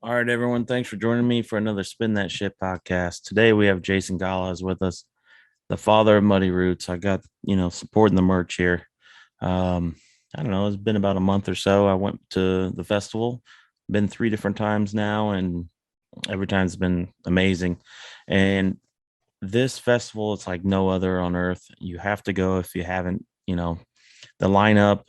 All right, everyone. Thanks for joining me for another Spin That Shit podcast. Today we have Jason Galaz with us, the father of Muddy Roots. I got, supporting the merch here. I don't know, it's been about a month or so. I went to the festival, been 3 different times now, and every time it's been amazing. And this festival, it's like no other on earth. You have to go if you haven't. The lineup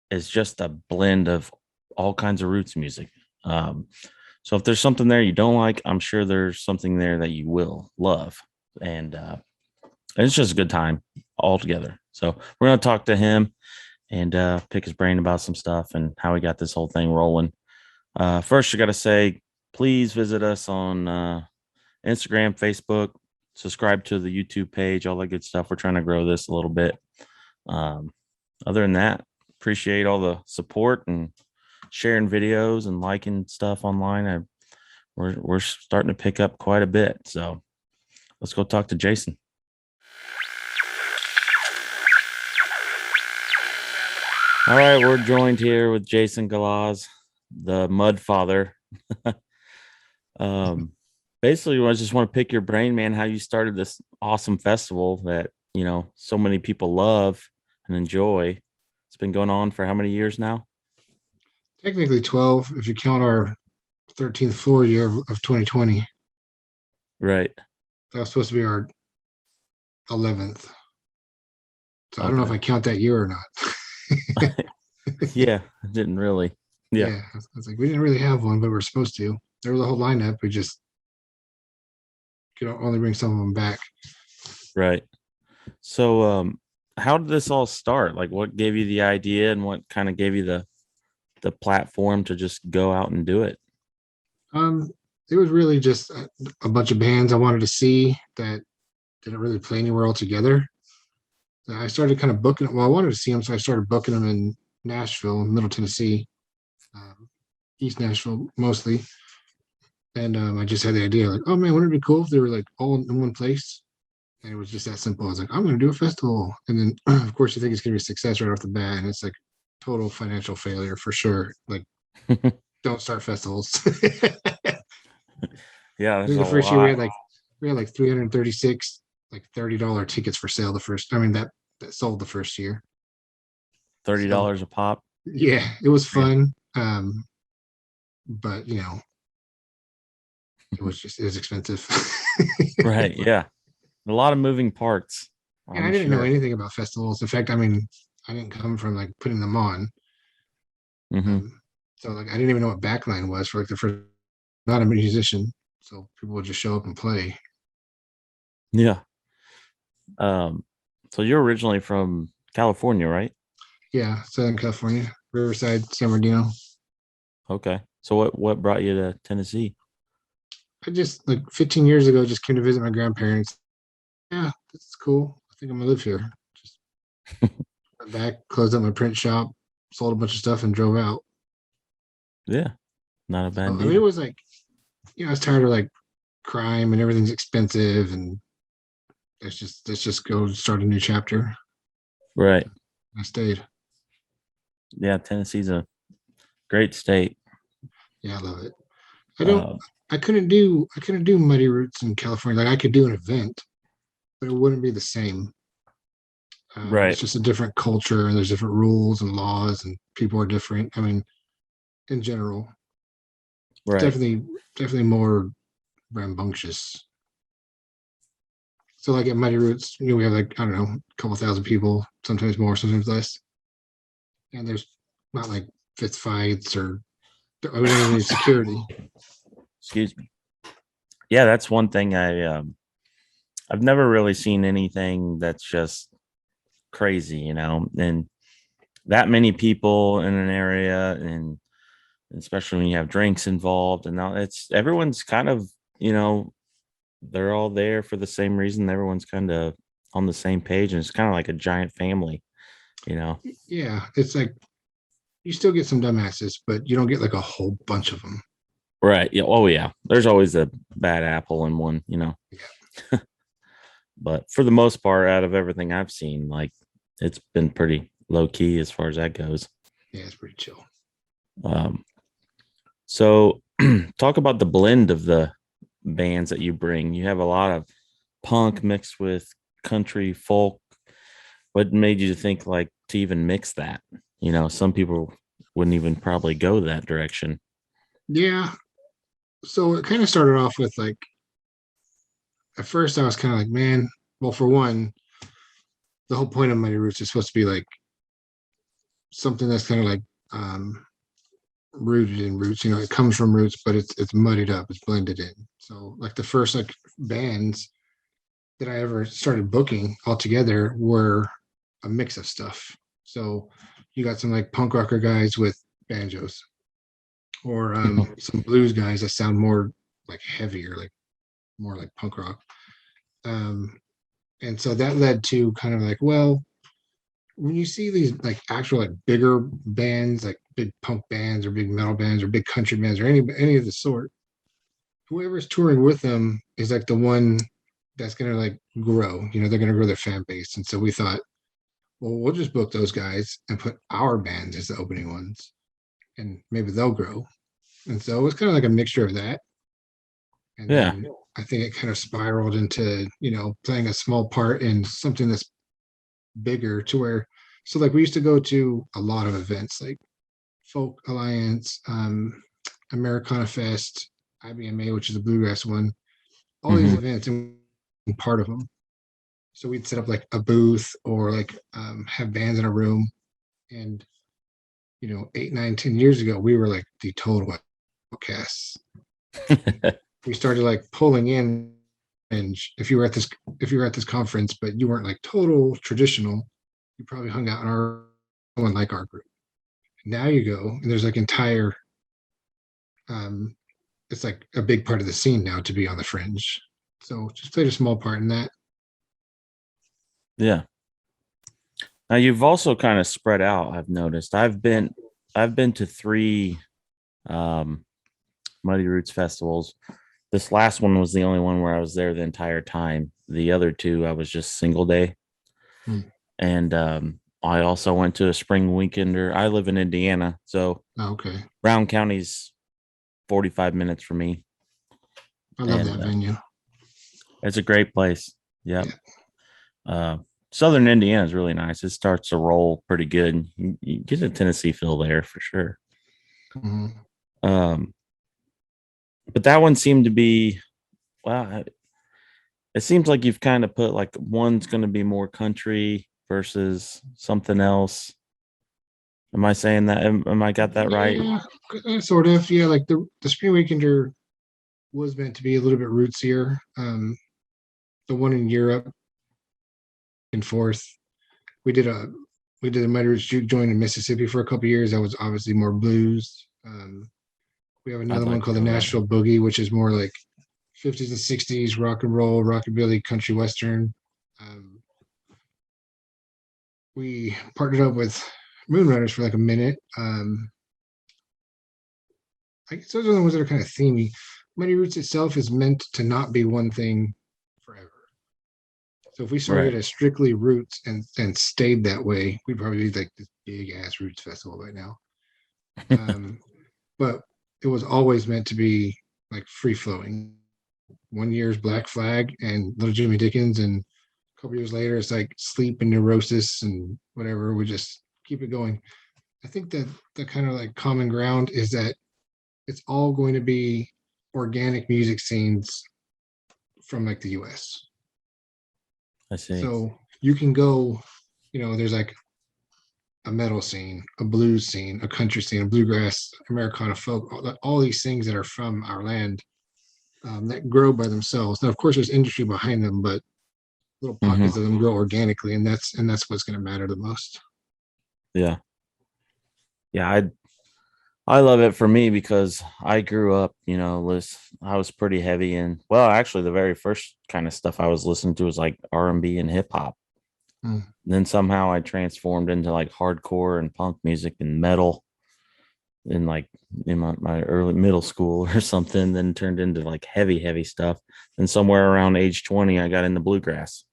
is just a blend of all kinds of roots music. So if there's something there you don't like, I'm sure there's something there that you will love. And it's just a good time altogether. So we're going to talk to him and pick his brain about some stuff and how he got this whole thing rolling. First, you got to say, please visit us on Instagram, Facebook, subscribe to the YouTube page, all that good stuff. We're trying to grow this a little bit. Other than that, appreciate all the support and sharing videos and liking stuff online. We're starting to pick up quite a bit. So let's go talk to Jason. All right, we're joined here with Jason Galaz, the Mud Father. Basically, I just want to pick your brain, man, how you started this awesome festival that, so many people love and enjoy. It's been going on for how many years now? Technically 12, if you count our 13th floor year of 2020. Right. That was supposed to be our 11th. So I don't know if I count that year or not. Yeah, I didn't really. Yeah. I was like, we didn't really have one, but we're supposed to. There was a whole lineup. We just could only bring some of them back. Right. So how did this all start? Like, what gave you the idea and what kind of gave you the platform to just go out and do it? It was really just a bunch of bands I wanted to see that didn't really play anywhere altogether. I started kind of booking. Well, I wanted to see them, so I started booking them in Nashville, Middle Tennessee, East Nashville mostly. And I just had the idea, like, oh man, wouldn't it be cool if they were like all in one place? And it was just that simple. I was like, I'm going to do a festival, and then of course you think it's going to be a success right off the bat, and it's like total financial failure for sure. Like, don't start festivals. Yeah, the first year we had like 336 like $30 tickets for sale. That sold the first year. $30 a pop. Yeah, it was fun. But it was expensive. Right. Yeah, a lot of moving parts. Yeah, I didn't know anything about festivals. In fact, I didn't come from like putting them on. Mm-hmm. So like I didn't even know what backline was for like the first. Not a musician, so people would just show up and play. Yeah. So you're originally from California, right? Yeah, Southern California, Riverside, San Bernardino. Okay. So what brought you to Tennessee? I just like 15 years ago just came to visit my grandparents. Yeah, that's cool. I think I'm gonna live here. Just went back, closed up my print shop, sold a bunch of stuff, and drove out. Yeah, not a bad deal. It was like, I was tired of like crime and everything's expensive, and let's just go start a new chapter. Right. I stayed. Yeah, Tennessee's a great state. Yeah, I love it. I couldn't do Muddy Roots in California. Like I could do an event, but it wouldn't be the same. Right. It's just a different culture, and there's different rules and laws, and people are different. I mean, in general, right. Definitely more rambunctious. So like at Muddy Roots, we have like, I don't know, a couple thousand people, sometimes more, sometimes less. And there's not like fist fights or we don't have any security. Excuse me. Yeah, that's one thing I've never really seen anything that's just crazy, and that many people in an area, and especially when you have drinks involved, and now everyone's kind of, they're all there for the same reason. Everyone's kind of on the same page, and it's kind of like a giant family, Yeah, it's like you still get some dumbasses, but you don't get like a whole bunch of them. Right. Yeah. Oh yeah. There's always a bad apple in one, Yeah, but for the most part, out of everything I've seen, like it's been pretty low key as far as that goes. yeah, it's pretty chill. Um, so talk about the blend of the bands that you bring. You have a lot of punk mixed with country folk. What made you think like to even mix that? Some people wouldn't even probably go that direction. Yeah. So it kind of started off with like at first I was kind of like, man, well, for one, the whole point of Mighty Roots is supposed to be like something that's kind of like rooted in roots. It comes from roots, but it's muddied up, it's blended in. So like the first like bands that I ever started booking altogether were a mix of stuff. So you got some like punk rocker guys with banjos, or some blues guys that sound more like heavier, like more like punk rock. Um, and so that led to kind of like, well, when you see these like actual like bigger bands, like big punk bands or big metal bands or big country bands or any of the sort, whoever's touring with them is like the one that's gonna like grow. They're gonna grow their fan base. And so we thought, well, we'll just book those guys and put our bands as the opening ones, and maybe they'll grow. And so it was kind of like a mixture of that. And Yeah. then I think it kind of spiraled into, playing a small part in something that's bigger to where, so like we used to go to a lot of events like Folk Alliance, Americana Fest, IBMA, which is a bluegrass one, all these Hmm. events and part of them. So we'd set up like a booth or like have bands in a room. And, 8, 9, 10 years ago, we were like the total outcasts. We started like pulling in, and if you were at this conference, but you weren't like total traditional, you probably hung out in our one like our group. Now you go and there's like entire um it's like a big part of the scene now to be on the fringe. So just played a small part in that. Yeah. Now you've also kind of spread out, I've noticed. I've been to three um Muddy Roots festivals. This last one was the only one where I was there the entire time. The other two I was just single day. Hmm. And I also went to a spring weekender. I live in Indiana, so Oh, okay. Brown County's 45 minutes from me, I love and that venue. it's a great place. Yep. Yeah. Uh, Southern Indiana is really nice. It starts to roll pretty good. You get a Tennessee feel there for sure. Mhm. Um, but that one seemed to be, well, it seems like you've kind of put like one's going to be more country versus something else. Am I saying that? Am I got that right? Yeah, sort of. Yeah, like the spring weekender was meant to be a little bit rootsier. The one in Europe and forth. We did a we did a Mighty Roots juke joint in Mississippi for a couple years. That was obviously more blues. We have I'd another one like to called the go that. Nashville Boogie, which is more like 50s and 60s rock and roll, rockabilly, country western. Um, we partnered up with Moonrunners for like a minute. I guess those are the ones that are kind of themey. Mighty Roots itself is meant to not be one thing forever. So if we started Right. as strictly roots and stayed that way, we'd probably be like this big ass roots festival right now. Um, but it was always meant to be like free flowing. One year's Black Flag and Little Jimmy Dickens, and a couple years later it's like Sleep and Neurosis and whatever. We just keep it going. I think that the kind of like common ground is that it's all going to be organic music scenes from like the US. I see. So you can go, there's like a metal scene, a blues scene, a country scene, a bluegrass, Americana folk, all these things that are from our land, that grow by themselves. Now, of course, there's industry behind them, but little Hmm. pockets of them grow organically, and that's what's going to matter the most. Yeah. Yeah. I love it for me because I grew up, I was pretty heavy in, well, actually the very first kind of stuff I was listening to was like R&B and hip hop. Mm, And then somehow I transformed into like hardcore and punk music and metal. in like in my early middle school or something, then turned into like heavy stuff. And somewhere around age 20, I got into bluegrass.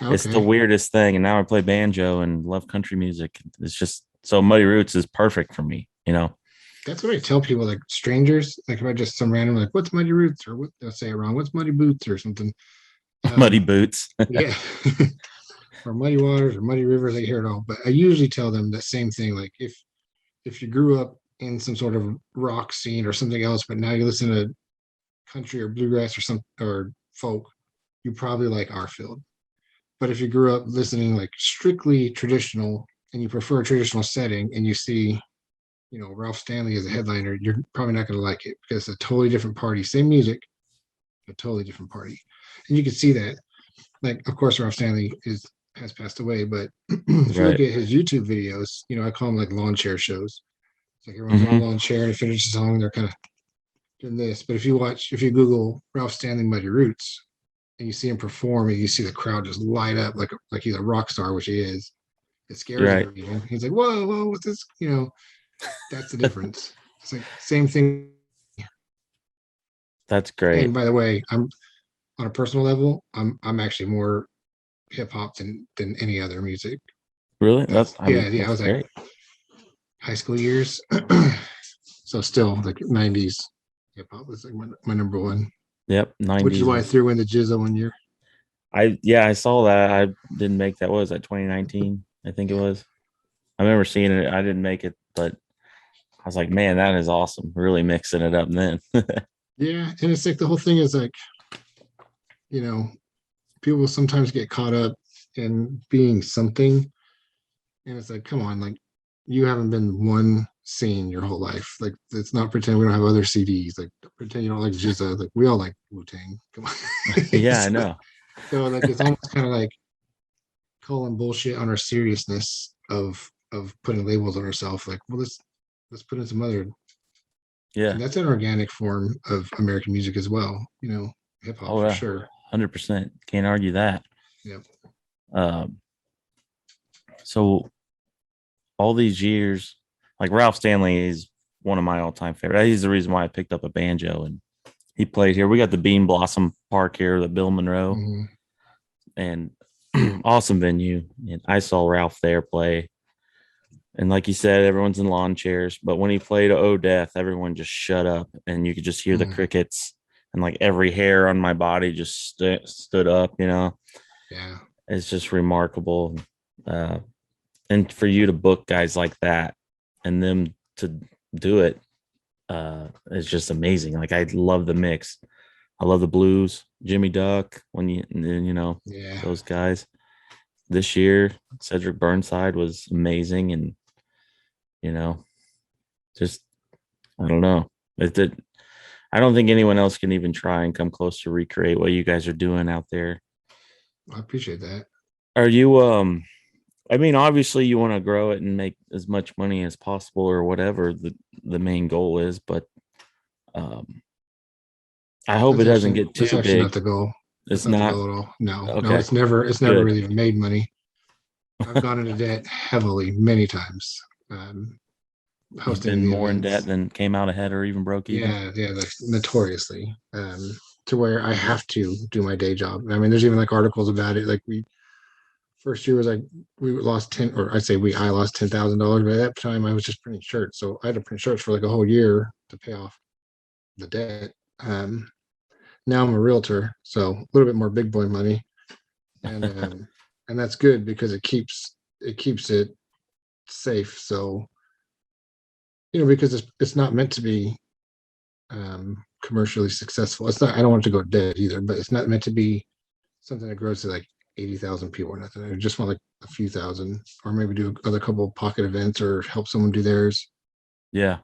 It's the Okay. weirdest thing. And now I play banjo and love country music. It's just so Muddy Roots is perfect for me, you know. That's what I tell people, like strangers, like if I just some random, like, what's Muddy Roots? Or what they'll say it wrong, what's Muddy Boots or something. Muddy Um, Boots. yeah. Or Muddy Waters or Muddy Rivers, I hear it all. But I usually tell them the same thing. Like if you grew up in some sort of rock scene or something else, but now you listen to country or bluegrass or some or folk, you probably like our field. But if you grew up listening like strictly traditional and you prefer a traditional setting and you see, Ralph Stanley as a headliner, you're probably not going to like it because it's a totally different party. Same music, a totally different party. And you can see that. Like, of course, Ralph Stanley has passed away, but if you look Right. at his YouTube videos, I call them like lawn chair shows. It's like everyone's on a Hmm. lawn chair and they finish the song, they're kind of doing this. But if you Google Ralph Stanley Muddy Roots and you see him perform and you see the crowd just light up like he's a rock star, which he is, it scares Right. you even. He's like, whoa, what's this? That's the difference. It's like same thing. That's And great. by the way, I'm on a personal level, I'm actually more hip hop than any other music. Really? That's I yeah, mean, yeah. I that's was like great. high school years. So still like 90s hip hop was like my number one, Yep. which is 90s why I is threw in the Jizza one year. yeah, I saw that. I didn't make that. What was that 2019? I think it Yeah. was. I remember seeing it. I didn't make it, but I was like, man, that is awesome. Really mixing it up then. Yeah. And it's like the whole thing is like, you know, people sometimes get caught up in being something. And it's like, come on, like you haven't been one scene your whole life. Like it's not pretend we don't have other CDs. Like pretend you don't like Jizza. Like we all like Wu Tang. Come on. Yeah, I so, know. so like it's almost kind of like calling bullshit on our seriousness of putting labels on ourselves. Like, well, let's put in some other, Yeah. and that's an organic form of American music as well. Hip hop Oh for yeah. sure. 100%. Can't argue that. Yeah. Um, so all these years, like Ralph Stanley is one of my all-time favorite. He's the reason why I picked up a banjo and he played here. We got the Bean Blossom Park here, the Bill Monroe, Mm-hmm. and awesome venue. And I saw Ralph there play. And like you said, everyone's in lawn chairs. But when he played Oh Death, everyone just shut up and you could just hear the Mm. crickets and like every hair on my body just stood up, Yeah. It's just remarkable. Uh, and for you to book guys like that and them to do it is just amazing. Like I love the mix. I love the blues, Jimmy Duck, when Yeah. those guys. This year, Cedric Burnside was amazing, and you know, just I don't know. It did. I don't think anyone else can even try and come close to recreate what you guys are doing out there. I appreciate that. Are you I mean, obviously you want to grow it and make as much money as possible or whatever the main goal is, but um I hope it doesn't get That's too actually not big. the goal. That's It's not the not goal at all. No, no, okay. it's never Good. really made money. I've gone into debt heavily many times, um, You've hosting been the more in debt events. than came out ahead or even broke even. Yeah, like notoriously, to where I have to do my day job. I mean, there's even like articles about it. Like we first year was like we lost 10, or I lost $10,000. But at that time, I was just printing shirts, so I had to print shirts for like a whole year to pay off the debt. Um, Now I'm a realtor, so a little bit more big boy money, and um, and that's good because it keeps it safe. So because it's not meant to be commercially successful. It's not. I don't want it to go dead either, but it's not meant to be something that grows to like 80,000 people or nothing. I just want like a few thousand, or maybe do another couple pocket events or help someone do theirs. Yeah,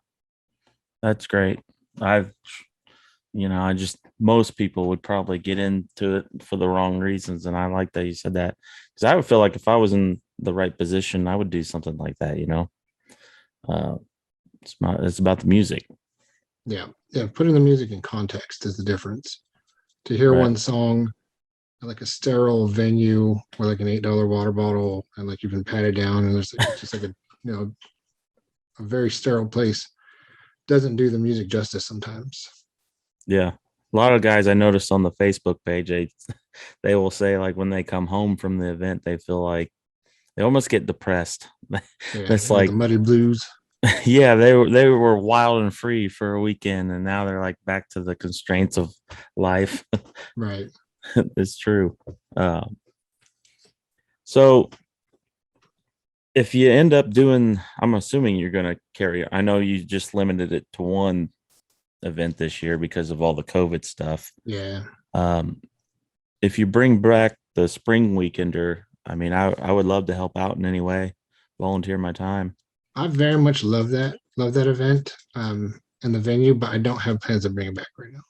that's great. I've I just most people would probably get into it for the wrong reasons. And I like that you said that because I would feel like if I was in the right position, I would do something like that. Uh, it's about the music, Yeah, yeah. Putting the music in context is the difference. To hear right? one song at like a sterile venue or like an $8 water bottle and like you've been patted down and it's just like a very sterile place doesn't do the music justice sometimes. Yeah. A lot of guys I noticed on the Facebook page, they will say like when they come home from the event, they feel like they almost get depressed. Yeah, It's they got the like, muddy blues. yeah, they were wild and free for a weekend, and now they're like back to the constraints of life. Right. It's true. So if you end up doing, I'm assuming you're going to carry. I know you just limited it to one event this year because of all the COVID stuff. Yeah. Um, if you bring back the spring weekender, I mean, I would love to help out in any way, volunteer my time. I very much love that. Love that event. And the venue, but I don't have plans to bring it back right now.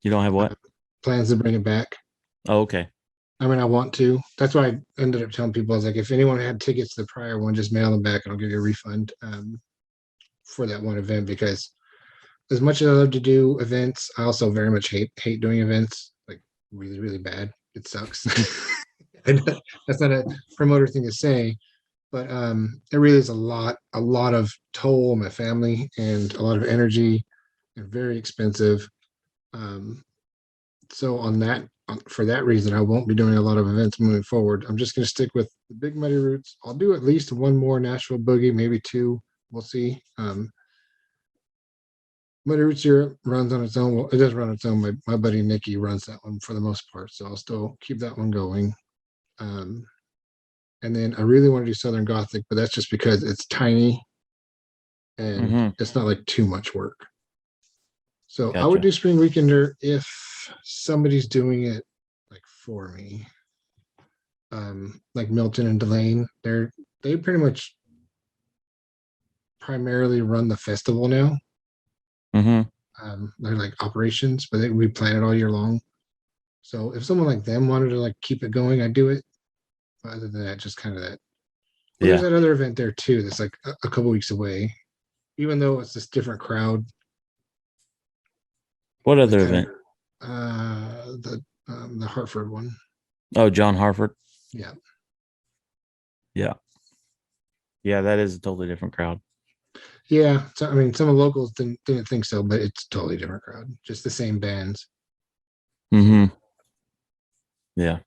You don't have what? Plans to bring it back. Oh, okay. I mean, I want to. That's why I ended up telling people, I was like, if anyone had tickets to the prior one, just mail them back and I'll give you a refund for that one event. Because as much as I love to do events, I also very much hate doing events. Like really, really bad. It sucks. And that's not a promoter thing to say, but it really is a lot of toll on my family and a lot of energy and very expensive. Um, so for that reason, I won't be doing a lot of events moving forward. I'm just going to stick with the Big Muddy Roots. I'll do at least one more Nashville Boogie, maybe two. We'll see. Muddy Roots here runs on its own. Well, it does run on its own. My buddy Nikki runs that one for the most part, so I'll still keep that one going. And then I really want to do Southern Gothic, but that's just because it's tiny and Mm-hmm. it's not like too much work. So I would Gotcha. do Spring Weekender if somebody's doing it like for me. Like Milton and Delane, they pretty much primarily run the festival now. Mm-hmm. They're like operations, but we plan it all year long. So if someone like them wanted to like keep it going, I'd do it. But other than that, just kind of that. Well, there's Yeah. that other event there too. That's like a couple weeks away, even though it's this different crowd. What They other kind event? of the Hartford one. Oh, John Harford. Yeah, Yeah. Yeah, that is a totally different crowd. yeah. So I mean, some of the locals didn't think so, but it's totally different crowd. Just the same bands. Mm-hmm. Yeah.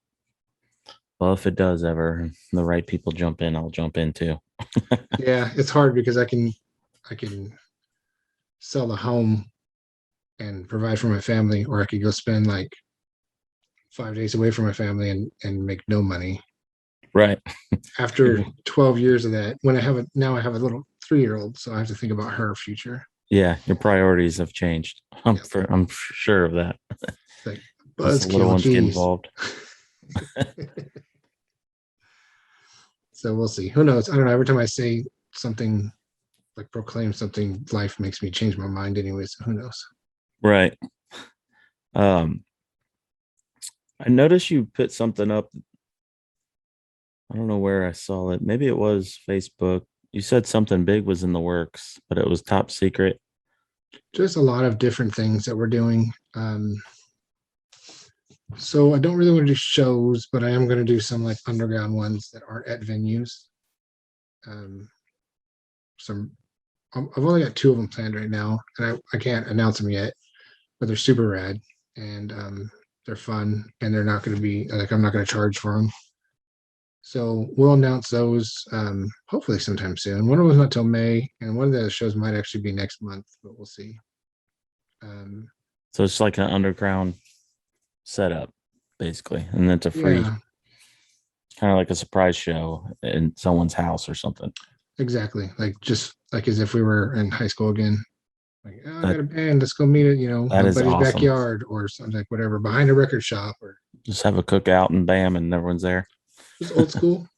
Well, if it does ever, the right people jump in, I'll jump in too. Yeah, it's hard because I can sell the home and provide for my family, or I could go spend like 5 days away from my family and make no money. Right. After 12 years of that, when I have a little 3-year-old, so I have to think about her future. Yeah, your priorities have changed. Yeah, I'm sure of that. like Once the little buzzkill, ones get geez. involved. So we'll see. Who knows? I don't know. Every time I say something, like proclaim something, life makes me change my mind anyway. So who knows? Right. Um, I noticed you put something up. I don't know where I saw it. Maybe it was Facebook. You said something big was in the works, but it was top secret. Just a lot of different things that we're doing. So I don't really want to do shows, but I am going to do some like underground ones that aren't at venues. Um, some I've only got 2 of them planned right now, and I can't announce them yet, but they're super rad and they're fun, and they're not going to be like I'm not going to charge for them. So we'll announce those hopefully sometime soon. One of them's not till May, and one of the shows might actually be next month, but we'll see. Um, So it's like an underground setup, basically. And it's a free, yeah, kind of like a surprise show in someone's house or something. exactly. Like just like as if we were in high school again. Like, oh, I That got a band. Let's go meet it. You know, that my is buddy's awesome. backyard or something like whatever behind a record shop or Just have a cookout and bam, and everyone's there. just old school.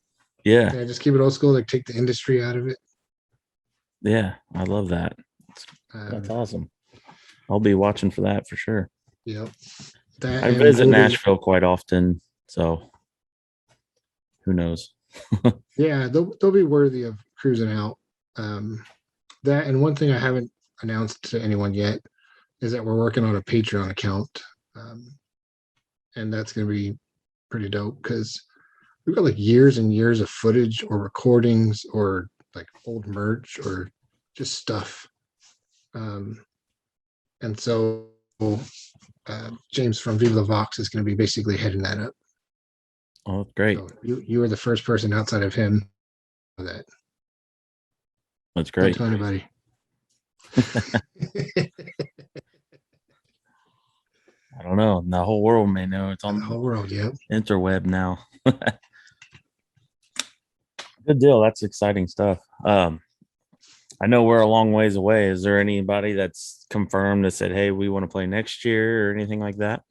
Yeah. Yeah, just keep it old school. Like take the industry out of it. Yeah. I love that. That's Um, awesome. I'll be watching for that for sure. you know, that I and visit we'll do. Nashville quite often, so who knows? Yeah, they'll be worthy of cruising out. Um, that and one thing I haven't announced to anyone yet is that we're working on a Patreon account, and that's going to be pretty dope because we've got like years and years of footage or recordings or like old merch or just stuff And so James from Viva La Vox is going to be basically heading that up. Oh, great. So you were the first person outside of him that. That's great. Don't tell anybody. I don't know. The whole world may know. It's on the whole world. Yeah. Interweb now. Good deal. That's exciting stuff. I know we're a long ways away. Is there anybody that's confirmed that said, hey, we want to play next year or anything like that?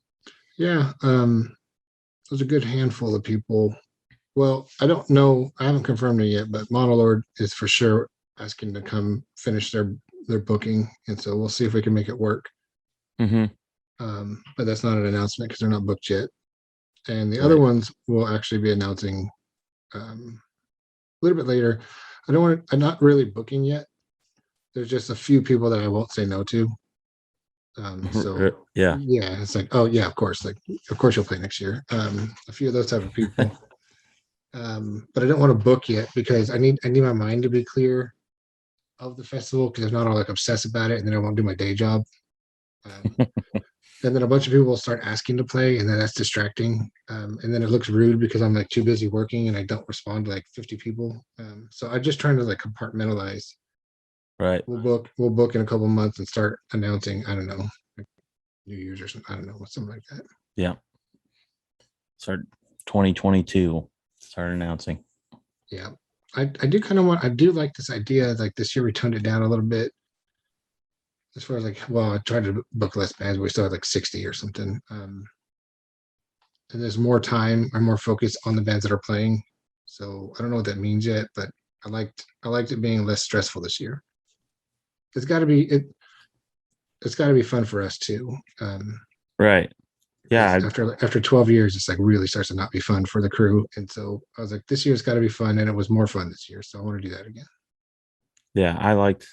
Yeah. There's a good handful of people. Well, I don't know. I haven't confirmed it yet, but Monolord is for sure asking to come finish their booking. And so we'll see if we can make it work. Mm-hmm. But that's not an announcement because they're not booked yet. And the other ones will actually be announcing a little bit later. I'm not really booking yet. There's just a few people that I won't say no to. So yeah, it's like, oh yeah, of course you'll play next year. A few of those type of people. But I don't want to book yet because I need my mind to be clear of the festival because I'm not all like obsessed about it, and then I won't do my day job. And then a bunch of people will start asking to play, and then that's distracting. And then it looks rude because I'm like too busy working and I don't respond to like 50 people. So I'm just trying to like compartmentalize. Right. We'll book in a couple of months and start announcing. I don't know, like New Year's or something. I don't know, something like that. Yeah. Start 2022. Start announcing. Yeah. I do kind of I do like this idea. Like this year we toned it down a little bit. As far as like, well, I tried to book less bands, but we still had like 60 or something. And there's more time or more focus on the bands that are playing. So I don't know what that means yet, but I liked it being less stressful this year. It's got to be fun for us too. Right. Yeah. After 12 years, it's like really starts to not be fun for the crew. And so I was like, this year's got to be fun, and it was more fun this year. So I want to do that again. Yeah, I liked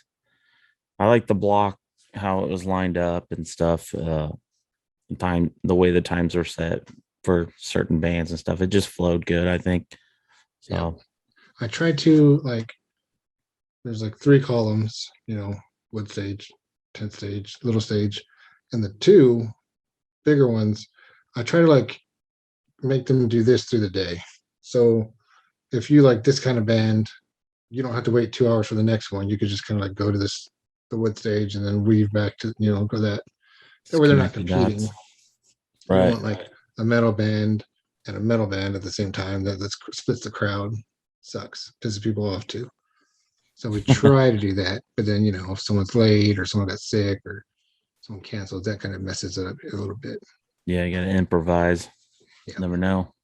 the block, how it was lined up and stuff. The way the times are set for certain bands and stuff. It just flowed good, I think. So yeah. I tried to like. There's like 3 columns, wood stage, 10th stage, little stage, and the 2 bigger ones. I try to like make them do this through the day. So if you like this kind of band, you don't have to wait 2 hours for the next one. You could just kind of like go to the wood stage and then weave back to go that. That way they're not competing. Right. You want like a metal band and a metal band at the same time. That splits the crowd. Sucks. Pisses people off too. So we try to do that, but then if someone's late or someone got sick or someone canceled, that kind of messes it up a little bit. Yeah, you got to improvise. Yeah. Never know.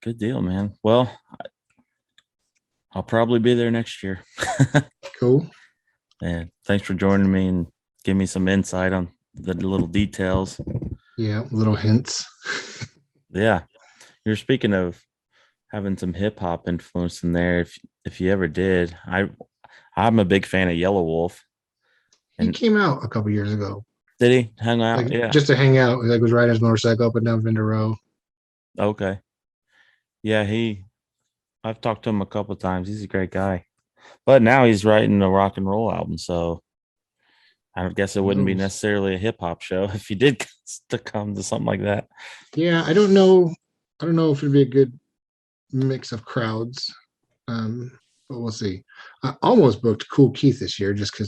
Good deal, man. Well, I'll probably be there next year. Cool. And thanks for joining me and give me some insight on the little details. Yeah, little hints. Yeah. You're speaking of having some hip hop influence in there. If you ever did, I'm a big fan of Yellow Wolf. And he came out a couple years ago. Did he hang out? Like, yeah, just to hang out. Like was riding his motorcycle up and down Vendor Row. Okay. Yeah, I've talked to him a couple of times. He's a great guy, but now he's writing a rock and roll album. So I guess it wouldn't be necessarily a hip hop show if you did to come to something like that. Yeah, I don't know if it'd be a good mix of crowds, but we'll see. I almost booked Cool Keith this year just to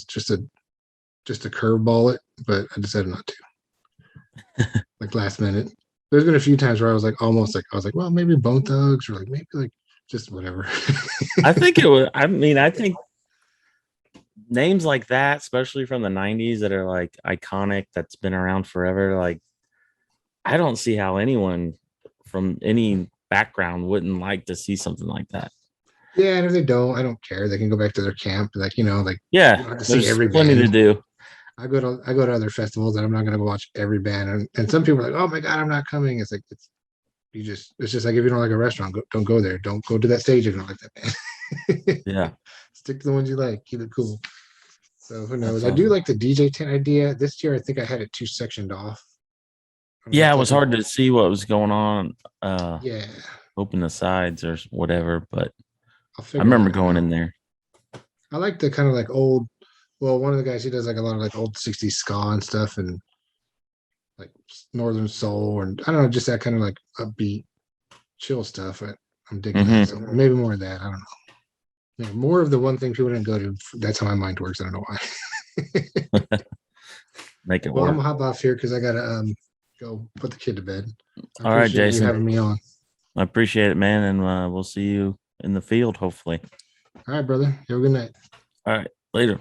curveball it, but I decided not to. Like last minute. There's been a few times where I was like, well, maybe Bone Thugs or like maybe like just whatever. I think it would. I think names like that, especially from the 90s that are like iconic, that's been around forever. Like, I don't see how anyone from any background wouldn't like to see something like that. Yeah, and if they don't, I don't care. They can go back to their camp. Like, yeah, you don't have to see every plenty band. To do. I go to other festivals and I'm not going to go watch every band. And some people are like, oh my God, I'm not coming. It's like, it's just like, if you don't like a restaurant, don't go there. Don't go to that stage if you don't like that band. Yeah. Stick to the ones you like. Keep it cool. So who knows? I do like the DJ tent idea. This year, I think I had it 2 sectioned off. Yeah, it was hard to see what was going on. Yeah. Open the sides or whatever, but I remember going in there. I like the kind of like old Well, one of the guys, he does like a lot of like old 60s ska and stuff and like Northern Soul and I don't know, just that kind of like upbeat, chill stuff. I'm digging that. So maybe more of that. I don't know. Yeah, more of the one thing people didn't go to. That's how my mind works. I don't know why. Make it Well, I'm work. gonna hop off here because I gotta go put the kid to bed. I All right, appreciate you Jason. having me on. I appreciate it, man, and we'll see you in the field, hopefully. All right, brother. Have a good night. All right, later.